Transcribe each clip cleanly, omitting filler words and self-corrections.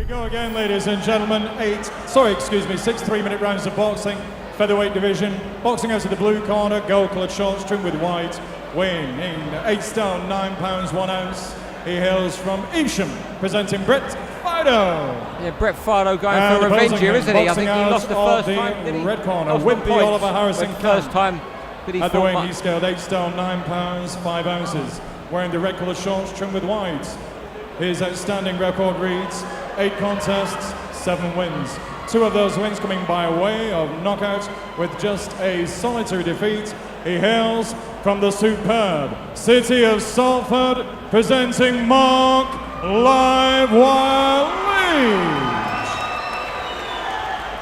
Go again, ladies and gentlemen. 6 3-minute rounds of boxing. Featherweight division. Boxing out of the blue corner. Gold-coloured shorts trimmed with white. Weighing in 8 stone 9 pounds 1 ounce. He hails from Evesham, presenting Brett Fidoe. Yeah, Brett Fidoe going for revenge here, isn't he? I think he lost the first time, did he? Red corner with the Oliver Harrison first time. At the weighing, he scaled 8 stone 9 pounds 5 ounces. Wearing the red-coloured shorts trimmed with white. His outstanding record reads 8 contests, 7 wins. 2 of those wins coming by way of knockout with just a solitary defeat. He hails from the superb city of Salford, presenting Marc live while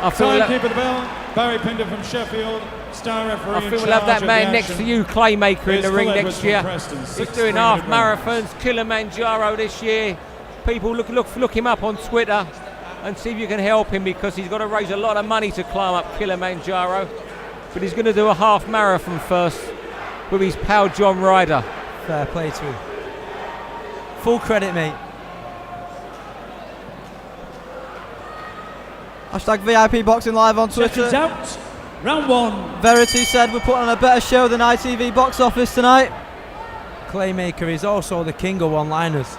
Leach. Timekeeper the bell, Barry Pinder from Sheffield. Star referee. I think we'll have that man next to you, Claymaker, in the ring next year. He's doing half marathons, Kilimanjaro this year. People look him up on Twitter and see if you can help him, because he's got to raise a lot of money to climb up Kilimanjaro. But he's going to do a half marathon first with his pal John Ryder. Fair play to him. Full credit, mate. Hashtag VIP Boxing Live on Twitter. Seconds out. Round 1. Verity said we're putting on a better show than ITV box office tonight. Claymaker is also the king of one-liners.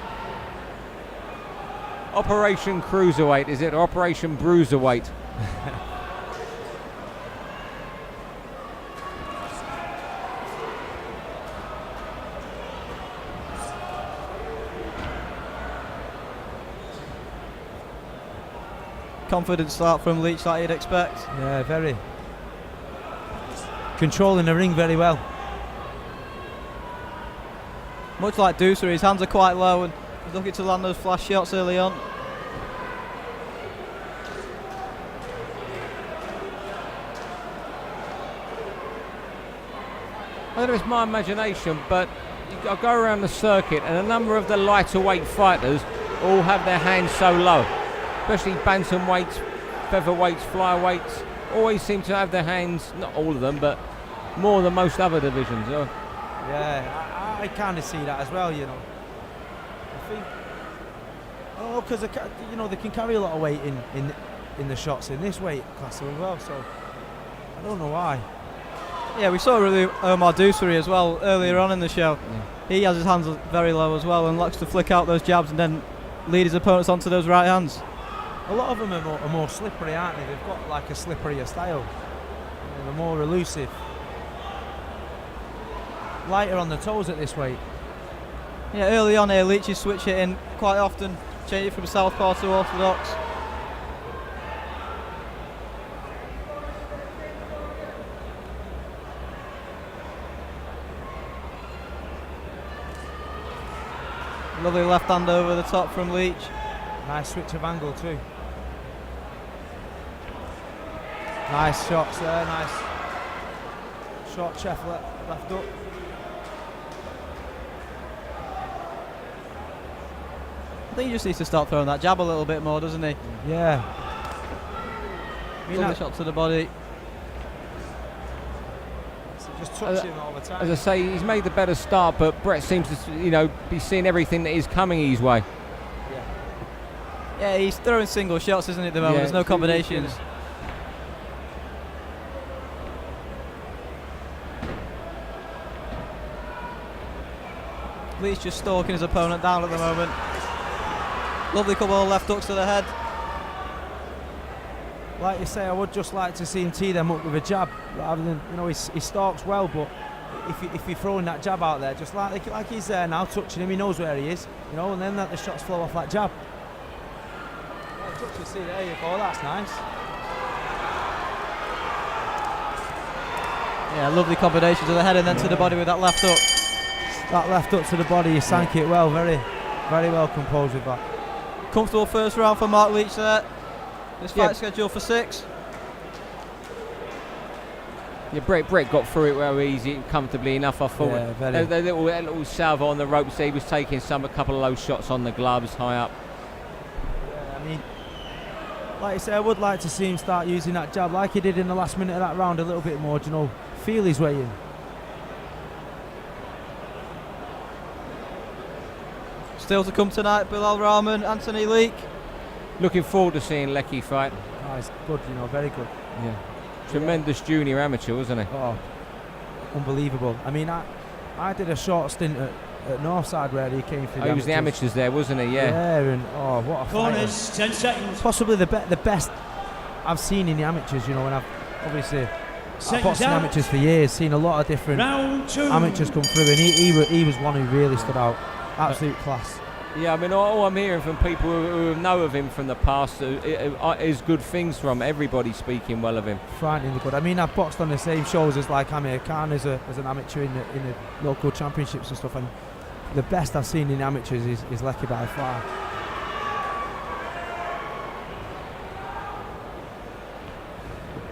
Operation Cruiserweight, is it? Or Operation Bruiserweight? Confident start from Leach, like you'd expect. Yeah, very. Controlling the ring very well. Much like Deucer, his hands are quite low and he's looking to land those flash shots early on. I don't know if it's my imagination, but I go around the circuit and a number of the lighter weight fighters all have their hands so low, especially bantamweights, featherweights, flyweights, always seem to have their hands, not all of them, but more than most other divisions. Yeah, I kind of see that as well, you know. I think, because they can carry a lot of weight in the shots in this weight class as well, so I don't know why. Yeah, we saw really Omar Dusuri as well earlier on in the show. Yeah. He has his hands very low as well and likes to flick out those jabs and then lead his opponents onto those right hands. A lot of them are more slippery, aren't they? They've got like a slipperier style. They're more elusive. Lighter on the toes at this weight. Yeah, early on here, Leach is switch hitting quite often, change it from southpaw to orthodox. Lovely left hand over the top from Leach. Nice switch of angle too. Nice shots there, nice short chef left up. I think he just needs to start throwing that jab a little bit more, doesn't he? Yeah. Lovely shot to the body. Just touch him all the time. As I say, he's made the better start, but Brett seems to, be seeing everything that is coming his way. Yeah, he's throwing single shots, isn't he, at the moment? There's no combinations. Leach just stalking his opponent down at the moment. Lovely couple of left hooks to the head. Like you say, I would just like to see him tee them up with a jab rather than, he stalks well, but if you're throwing that jab out there, just like he's there now, touching him, he knows where he is, and then let the shots flow off that jab. See, there you go, that's nice. Yeah, lovely combination to the head and then to the body with that left hook. That left hook to the body, he sank it well, very, very well composed with that. Comfortable first round for Marc Leach there. This fight scheduled for 6. Yeah, Brett got through it well easy, comfortably enough, I thought. Yeah, very. The little salvo on the ropes there, he was taking a couple of low shots on the gloves high up. Yeah, I mean, like I say, I would like to see him start using that jab like he did in the last minute of that round a little bit more, feel his way in. Still to come tonight, Bilal Rahman, Anthony Leak. Looking forward to seeing Lecky fight. Oh, it's good, you know, very good. Yeah. Tremendous junior amateur, wasn't he? Oh, unbelievable. I mean, I did a short stint at Northside where he came through. He was the amateurs there, wasn't he? Yeah. Yeah, and what a Corners, fighter. 10 seconds. Possibly the best I've seen in the amateurs, you know, and I've obviously I've boxed in amateurs for years, seen a lot of different amateurs come through, and he was one who really stood out. Absolute class. Yeah, I mean, all I'm hearing from people who know of him from the past is good things from everybody speaking well of him. Frighteningly good. I mean, I've boxed on the same shows as like Amir Khan as an amateur in the local championships and stuff, and the best I've seen in amateurs is Lecky by far.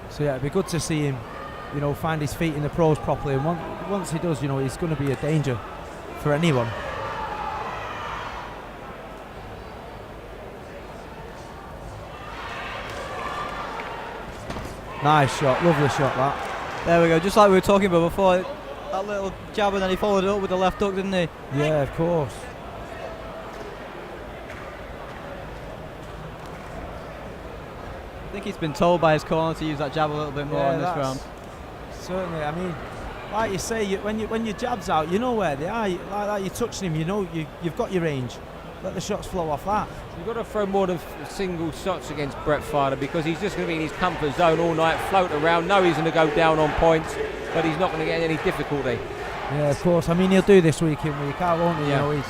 So yeah, it'd be good to see him, you know, find his feet in the pros properly, and once he does, you know, he's going to be a danger for anyone. Nice shot, lovely shot that. There we go, just like we were talking about before. That little jab, and then he followed it up with the left hook, didn't he? Yeah, of course. I think he's been told by his corner to use that jab a little bit more in this round. Certainly, I mean, like you say, when your jab's out, you know where they are. Like you're touching him, you know you've got your range. Let the shots flow off that. You've got to throw more than single shots against Brett Fidoe, because he's just going to be in his comfort zone all night, float around, know he's going to go down on points, but he's not going to get any difficulty. Yeah, of course. I mean, he'll do this week in week out, won't he? Yeah. You know,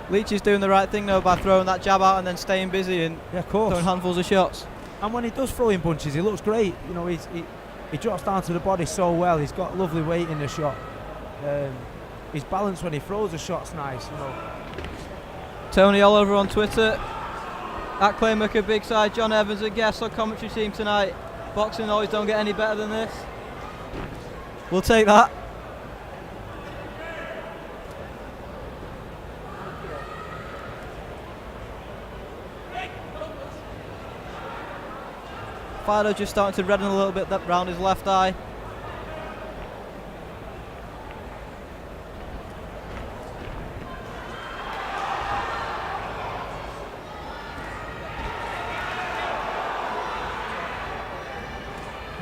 Leach is doing the right thing though by throwing that jab out and then staying busy and yeah, of course, throwing handfuls of shots. And when he does throw in bunches, he looks great. You know, he drops down to the body so well. He's got lovely weight in the shot. His balance when he throws the shot's nice. You know. Tony Oliver on Twitter. At Claymaker Big Side. John Evans, a guest on commentary team tonight. Boxing always don't get any better than this. We'll take that. Fidoe just starting to redden a little bit that round his left eye.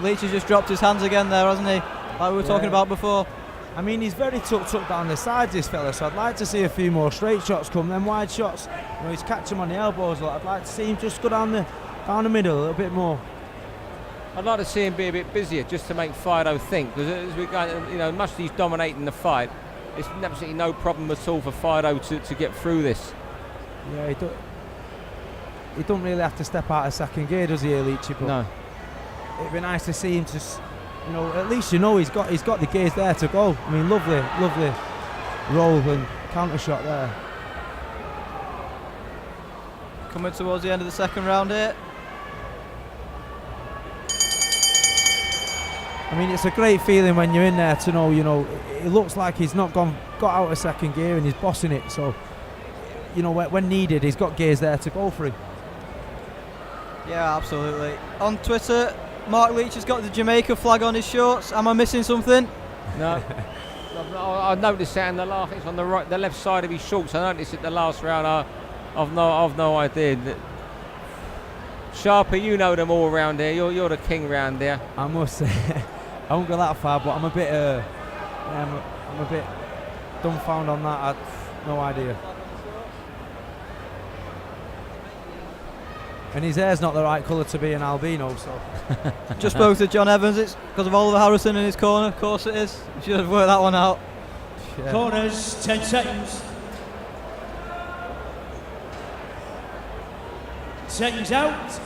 Leach has just dropped his hands again there, hasn't he? Like we were talking about before. I mean, he's very tucked up down the sides, this fella, so I'd like to see a few more straight shots come, then wide shots. You know, he's catching him on the elbows a lot. I'd like to see him just go down the middle a little bit more. I'd like to see him be a bit busier, just to make Fidoe think, because as we're going, you know, much as he's dominating the fight, it's absolutely no problem at all for Fidoe to get through this. Yeah, he don't really have to step out of second gear, does he, Leach? But no. It'd be nice to see him just, you know, at least you know he's got the gears there to go. I mean, lovely roll and counter shot there. Coming towards the end of the second round here. I mean, it's a great feeling when you're in there to know, you know, it looks like he's not got out of second gear and he's bossing it. So, you know, when needed, he's got gears there to go through. Yeah, absolutely. On Twitter, Marc Leach has got the Jamaica flag on his shorts. Am I missing something? No. I noticed that in the last, it's on the left side of his shorts. I noticed it the last round. I've no idea. Sharpie, you know them all around here. You're the king round there. I must say, I won't go that far, but I'm a bit, I'm a bit dumbfounded on that. I've no idea. And his hair's not the right colour to be an albino, so. Just spoke to John Evans. It's because of Oliver Harrison in his corner. Of course it is. You should have worked that one out. Yeah. Corners, 10 seconds. Seconds out.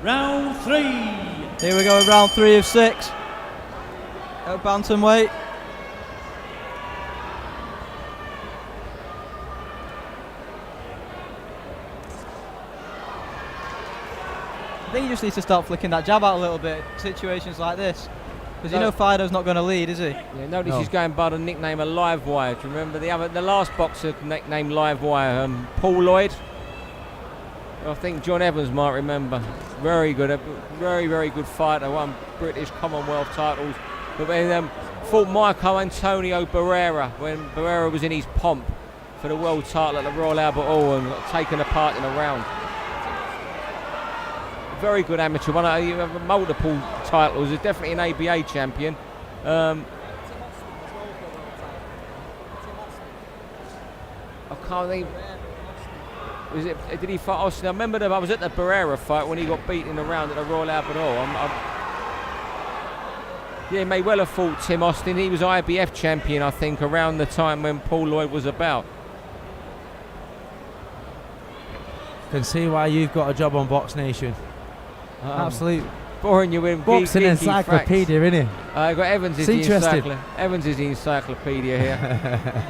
Round 3. Here we go, round 3 of 6. At bantamweight. I think he just needs to start flicking that jab out a little bit in situations like this. Because you know Fidoe's not going to lead, is he? Yeah, notice he's going by the nickname of Livewire. Do you remember the last boxer nicknamed Livewire, Paul Lloyd? I think John Evans might remember. Very good, very good fighter. Won British Commonwealth titles. But then fought Marco Antonio Barrera when Barrera was in his pomp for the world title at the Royal Albert Hall and got taken apart in a round. Very good amateur, multiple titles. He's definitely an ABA champion. I can't think. Did he fight Austin? I remember I was at the Barrera fight when he got beaten in a round at the Royal Albert Hall. Yeah, may well have fought Tim Austin. He was IBF champion, I think, around the time when Paul Lloyd was about. Can see why you've got a job on Box Nation. Absolute boring you in boxing encyclopedia, innit? I got Evans is the encyclopedia here.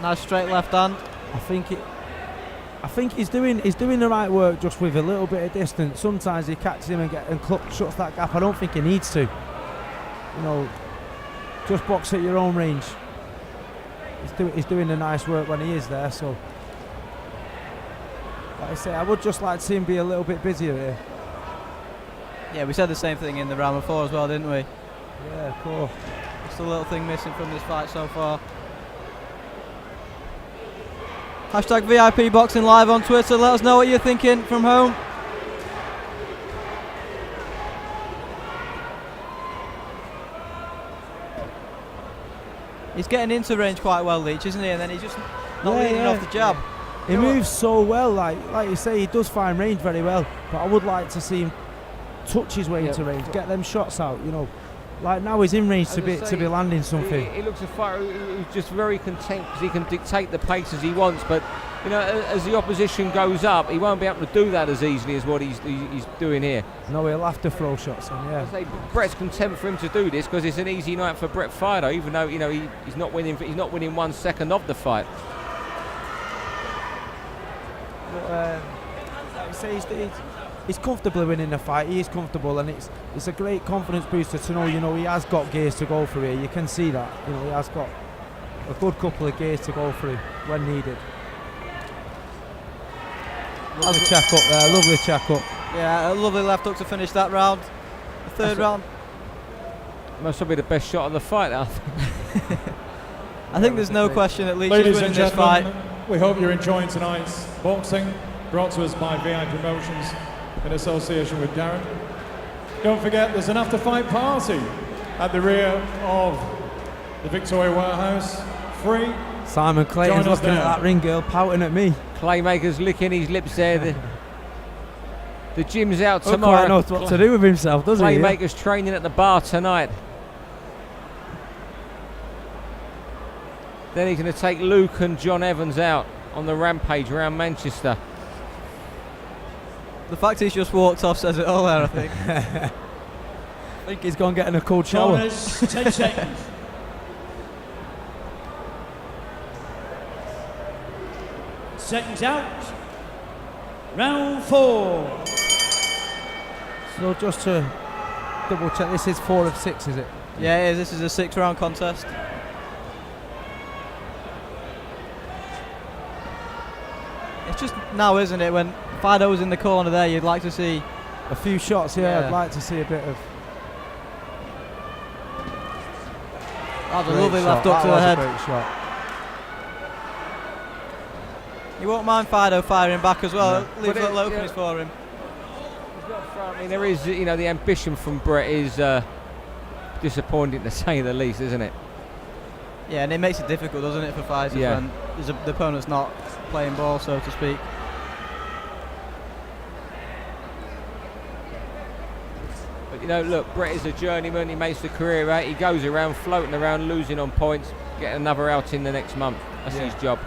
Nice straight left hand. I think he's doing the right work, just with a little bit of distance. Sometimes he catches him and shuts that gap. I don't think he needs to. You know, just box at your own range. He's doing the nice work when he is there. So, like I say, I would just like to see him be a little bit busier here. Yeah, we said the same thing in the round before as well, didn't we? Yeah, cool. Just a little thing missing from this fight so far. Hashtag VIP Boxing Live on Twitter. Let us know what you're thinking from home. He's getting into range quite well, Leach, isn't he? And then he's just not leaning off the jab. He moves so well, like you say, he does find range very well. But I would like to see him touch his way into range, get them shots out. You know, like now he's in range to be landing something. He looks a fighter who's just very content because he can dictate the pace as he wants. But you know, as the opposition goes up, he won't be able to do that as easily as what he's doing here. No, he'll have to throw shots in. Yeah. I say Brett's content for him to do this because it's an easy night for Brett Fidoe, even though he's not winning. He's not winning 1 second of the fight. But, like you say, he's comfortably winning the fight. He is comfortable, and it's a great confidence booster to know. You know, he has got gears to go through here. You can see that. You know, he has got a good couple of gears to go through when needed. Lovely check up there. Lovely check up. Yeah, a lovely left hook to finish that round. The third round. Must be the best shot of the fight, I think. I think there's no question that Leach is Ladies winning and this fight. gentlemen, we hope you're enjoying tonight's boxing, brought to us by VI Promotions in association with Darren. Don't forget, there's an after-fight party at the rear of the Victoria Warehouse. Free. Simon Clayton's looking at that ring girl, pouting at me. Claymaker's licking his lips there. The gym's out He tomorrow. quite knows what to do with himself, doesn't he? Claymaker's training at the bar tonight. Then he's going to take Luke and John Evans out on the rampage around Manchester. The fact he's just walked off says it all there, I think. I think he's gone getting a cold shower. Corners, 10 seconds. Seconds out. Round 4. So just to double check, this is 4 of 6, is it? Yeah, it is. This is a 6-round contest. It's just now, isn't it? When Fidoe's in the corner there, you'd like to see a few shots. Yeah, I'd like to see a bit of. That's a lovely left hook to the head. Great shot. You won't mind Fidoe firing back as well. No. Leaves little openings for him. I mean, there is, you know, the ambition from Brett is disappointing to say the least, isn't it? Yeah, and it makes it difficult, doesn't it, for fighters when the opponent's not playing ball, so to speak. But you know, look, Brett is a journeyman. He makes the career out. He goes around, floating around, losing on points, getting another outing the next month. That's his job.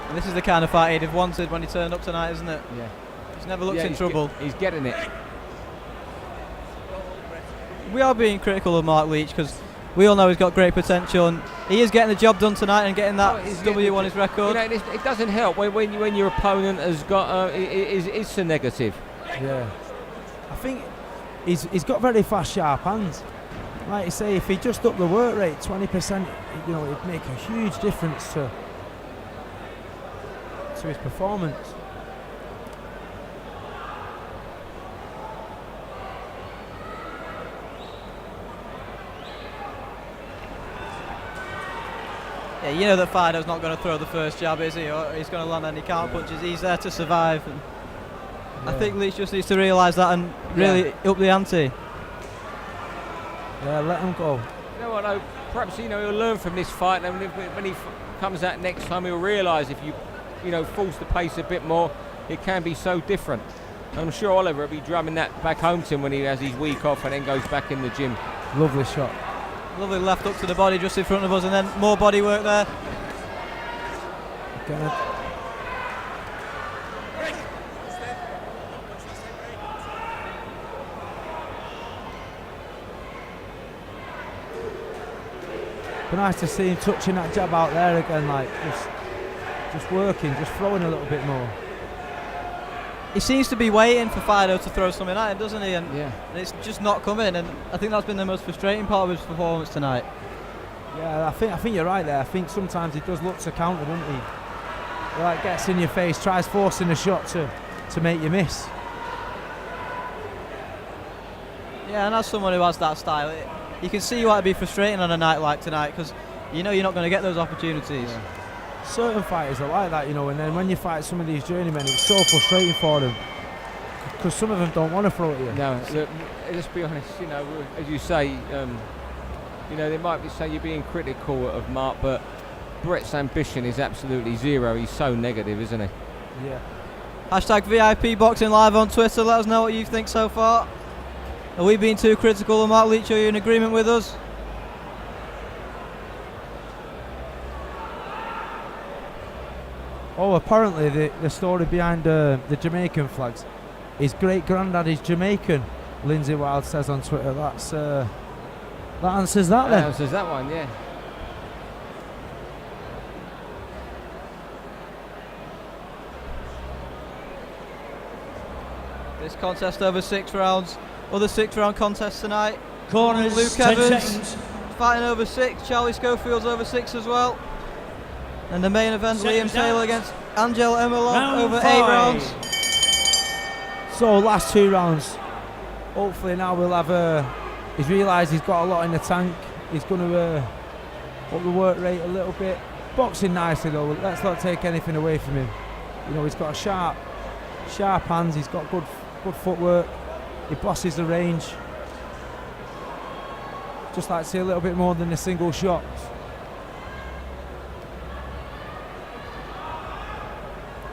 And this is the kind of fight he'd have wanted when he turned up tonight, isn't it? Yeah. He's never looked in trouble. He's getting it. We are being critical of Marc Leach because we all know he's got great potential, and he is getting the job done tonight and getting that W on his record. You know, it doesn't help when your opponent has got is so negative. Yeah, I think he's got very fast, sharp hands. Like you say, if he just upped the work rate 20%, you know, it'd make a huge difference to his performance. Yeah, you know that Fidoe's not going to throw the first jab, is he? Or he's going to land any counter punches. He's there to survive. And I think Leach just needs to realise that and really up the ante. Yeah, let him go. You know what, though? Perhaps, he'll learn from this fight, and when he comes out next time, he'll realise if you force the pace a bit more, it can be so different. I'm sure Oliver will be drumming that back home to him when he has his week off and then goes back in the gym. Lovely shot. Lovely left hook to the body just in front of us, and then more body work there. Again. But nice to see him touching that jab out there again, like just working, just throwing a little bit more. He seems to be waiting for Fidoe to throw something at him, doesn't he? And Yeah. it's just not coming, and I think that's been the most frustrating part of his performance tonight. Yeah, I think you're right there. I think sometimes he does look to counter, doesn't he? Like gets in your face, tries forcing a shot to make you miss. Yeah, and as someone who has that style, you can see why it'd be frustrating on a night like tonight, because you know you're not going to get those opportunities. Yeah. Certain fighters are like that, and then when you fight some of these journeymen, it's so frustrating for them because some of them don't want to throw at you. No, look, let's be honest, as you say, they might be saying you're being critical of Marc, but Brett's ambition is absolutely zero. He's so negative, isn't he? Yeah. Hashtag VIP Boxing Live on Twitter. Let us know what you think so far. Are we being too critical of Marc Leach? Are you in agreement with us? Oh, apparently the story behind the Jamaican flags, his great granddad is Jamaican. Lindsay Wilde says on Twitter. That answers that. Then answers that one, yeah. This contest over 6 rounds. Other 6-round contests tonight. Corners, Luke 10 Evans seconds. fighting over 6. Charlie Schofield's over 6 as well. And the main event, Seconds Liam Taylor out. against Angel Emelov Round over 8 5. rounds. so last 2 rounds. Hopefully now we'll have he's realised he's got a lot in the tank. He's going to up the work rate a little bit. Boxing nicely though. Let's not take anything away from him. He's got sharp hands. He's got good footwork. He bosses the range. Just like to see a little bit more than a single shot.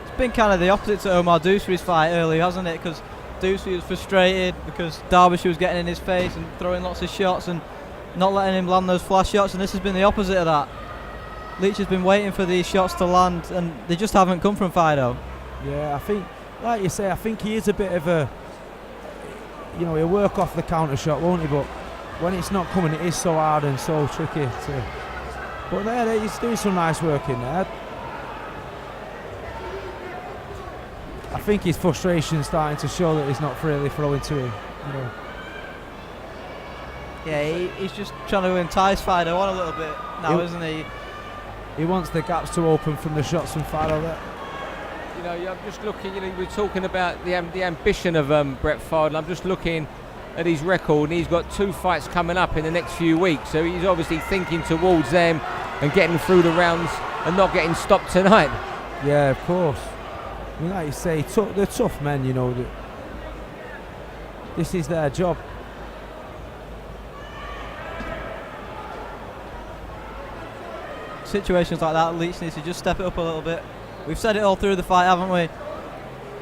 It's been kind of the opposite to Omar Dusri's fight earlier, hasn't it? Because Dusri was frustrated because Derbyshire was getting in his face and throwing lots of shots and not letting him land those flash shots, and this has been the opposite of that. Leach has been waiting for these shots to land and they just haven't come from Fidoe. Yeah, I think, like you say, I think he is a bit of a, he'll work off the counter shot, won't he? But when it's not coming, it is so hard and so tricky to. But there, he's doing some nice work in there. I think his frustration's starting to show that he's not really throwing to him. Yeah, he's just trying to entice Fidoe on a little bit now, isn't he? He wants the gaps to open from the shots from Fidoe there. I'm just looking, we're talking about the ambition of Brett Fidoe. I'm just looking at his record, and he's got 2 fights coming up in the next few weeks, so he's obviously thinking towards them and getting through the rounds and not getting stopped tonight. Yeah, of course. Like you say, they're tough men, that this is their job. Situations like that, Leach needs to just step it up a little bit. We've said it all through the fight, haven't we?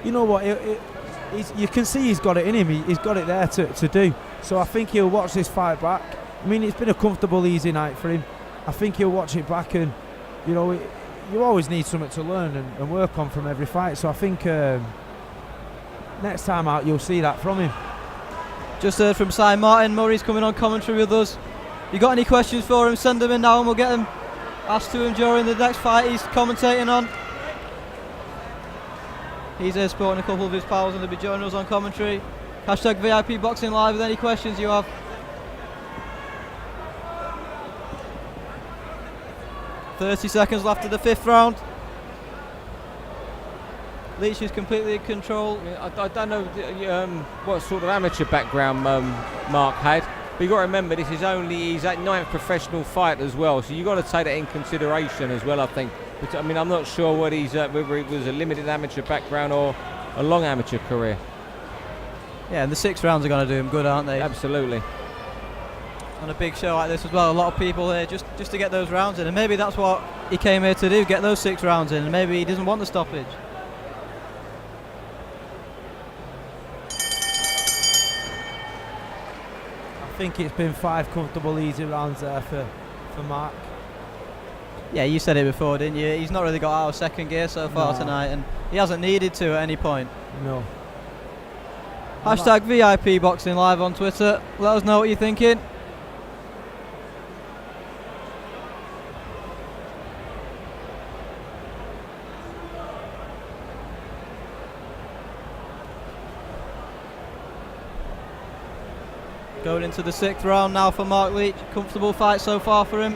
You know what? You can see he's got it in him. He's got it there to do. So I think he'll watch this fight back. I mean, it's been a comfortable, easy night for him. I think he'll watch it back, and you always need something to learn and work on from every fight. So I think next time out you'll see that from him. Just heard from Si Martin. Murray's coming on commentary with us. You got any questions for him? Send them in now and we'll get them asked to him during the next fight he's commentating on. He's here supporting a couple of his pals and they'll be joining us on commentary. Hashtag VIP Boxing Live with any questions you have. .30 seconds left of the 5th round. Leach is completely in control. I don't know what sort of amateur background Marc had, But you got to remember, he's at 9th professional fight as well, so you got to take that in consideration as well, I think. But, I mean, I'm not sure whether it was a limited amateur background or a long amateur career. Yeah, and the 6 rounds are going to do him good, aren't they? Absolutely. On a big show like this as well, a lot of people here just to get those rounds in, and maybe that's what he came here to do, get those 6 rounds in, and maybe he doesn't want the stoppage. I think it's been 5 comfortable, easy rounds there for Marc. Yeah, you said it before, didn't you? He's not really got out of second gear so far tonight, and he hasn't needed to at any point. No. Hashtag VIP Boxing Live on Twitter. Let us know what you're thinking. Going into the 6th round now for Marc Leach. Comfortable fight so far for him.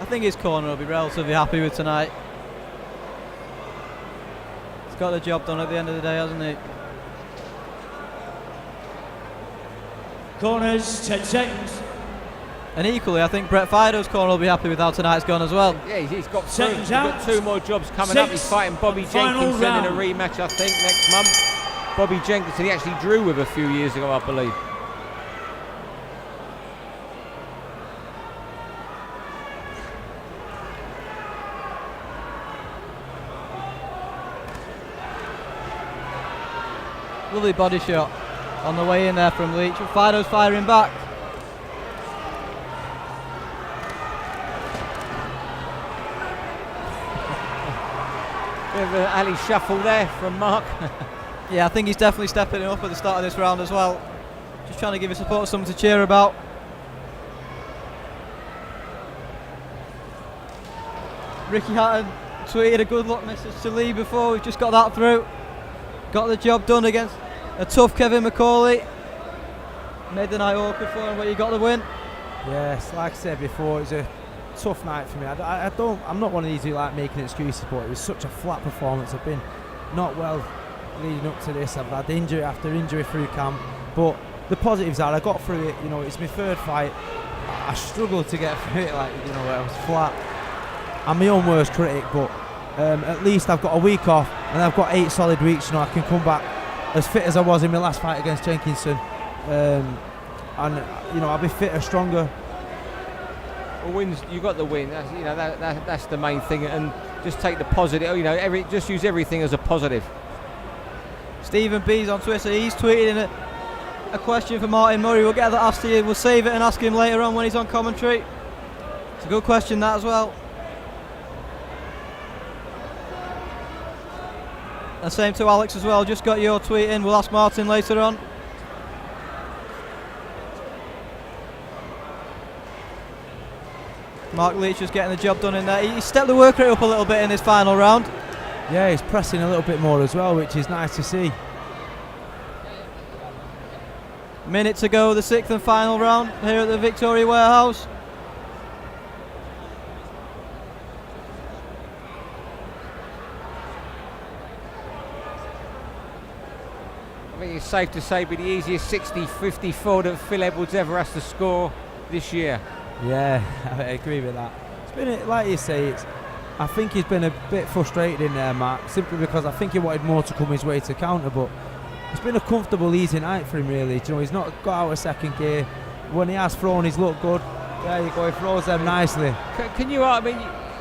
I think his corner will be relatively happy with tonight. He's got the job done at the end of the day, hasn't he? Corners, 10 seconds. And equally, I think Brett Fidoe's corner will be happy with how tonight's gone as well. Yeah, he's got through. Seconds He's got 2 more jobs coming up. He's fighting Bobby Final Jenkinson round. in a rematch, I think, next month. Bobby Jenkinson, he actually drew with a few years ago, I believe. Lovely body shot on the way in there from Leach. Fidoe's firing back. Bit of an alley shuffle there from Marc. Yeah, I think he's definitely stepping it up at the start of this round as well. Just trying to give his support something to cheer about. Ricky Hatton tweeted a good luck message to Lee before. We've just got that through. Got the job done against a tough Kevin McCauley. Made the night awkward for him, but he got the win. Yes, like I said before, it was a tough night for me. I'm not one of these who like making excuses, but it was such a flat performance. I've been not well leading up to this. I've had injury after injury through camp, but the positives are I got through it. You know, it's my 3rd fight. I struggled to get through it, like, you know, I was flat. I'm my own worst critic, but at least I've got a week off and I've got 8 solid weeks. You know, I can come back as fit as I was in my last fight against Jenkinson, and you know, I'll be fitter, stronger. Well, wins, you got the win. That's, you know, that's the main thing, and just take the positive. You know, just use everything as a positive. Stephen B's on Twitter. He's tweeted in a question for Martin Murray. We'll get that asked to you. We'll save it and ask him later on when he's on commentary. It's a good question, that as well. And same to Alex as well. Just got your tweet in. We'll ask Martin later on. Marc Leach just getting the job done in there. He stepped the work rate up a little bit in this final round. Yeah, he's pressing a little bit more as well, which is nice to see. Minute to go, the 6th and final round here at the Victoria Warehouse. I think it's safe to say, be the easiest 60-54 that Phil Edwards ever has to score this year. Yeah, I agree with that. It's been, like you say, I think he's been a bit frustrated in there, Marc, simply because I think he wanted more to come his way to counter, but it's been a comfortable, easy night for him, really. You know, he's not got out of second gear. When he has thrown, he's looked good. There you go, he throws them nicely. Can you, I mean,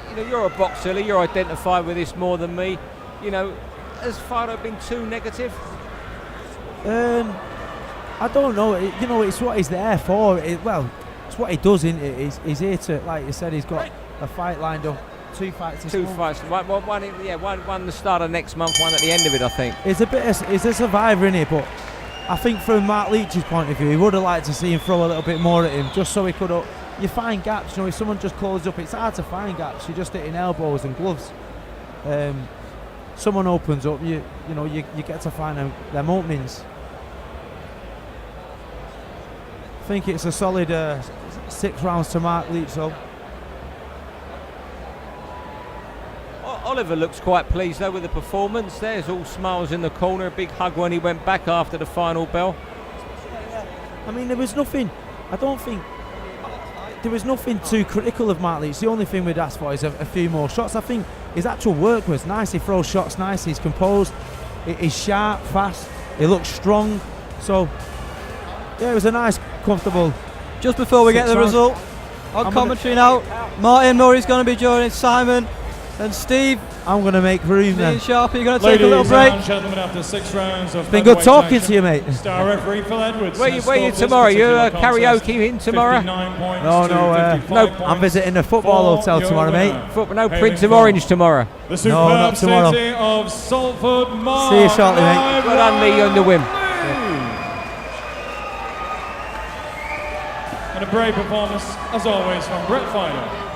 you know, you're a boxer, you're identified with this more than me. You know, has Fidoe been too negative? I don't know. You know, it's what he's there for. Well, it's what he does, isn't it? He's here to, like you said, he's got a fight lined up. 2 fights this month. 2 fights. One the start of next month, one at the end of it, I think. He's a survivor in here, but I think from Marc Leach's point of view, he would have liked to see him throw a little bit more at him, just so he could. You find gaps. You know, if someone just closes up, it's hard to find gaps. You're just hitting elbows and gloves. Someone opens up, you get to find them openings. I think it's a solid 6 rounds to Marc Leach, though. Oliver looks quite pleased though with the performance. There's all smiles in the corner. A big hug when he went back after the final bell. I mean, there was nothing. I don't think there was nothing too critical of Marc Leach. The only thing we'd ask for is a few more shots. I think his actual work was nice. He throws shots nice. He's composed. He's sharp, fast. He looks strong. So yeah, it was a nice, comfortable. Just before we get the result, on commentary now, Martin Murray's going to be joining Simon and Steve. I'm going to make room Me then. and Sharpie are going to take a little break. Ladies and gentlemen, after 6 rounds of It's been good talking to you, mate. Star referee Phil Edwards. Where you tomorrow? You karaoke in tomorrow? No, I'm visiting the football hotel tomorrow, mate. No Prince of Orange tomorrow. The superb No, not tomorrow. city of Salford, Marc. See you shortly, mate. Well done, Lee, on the win. And a brave performance, as always, from Brett Fidoe.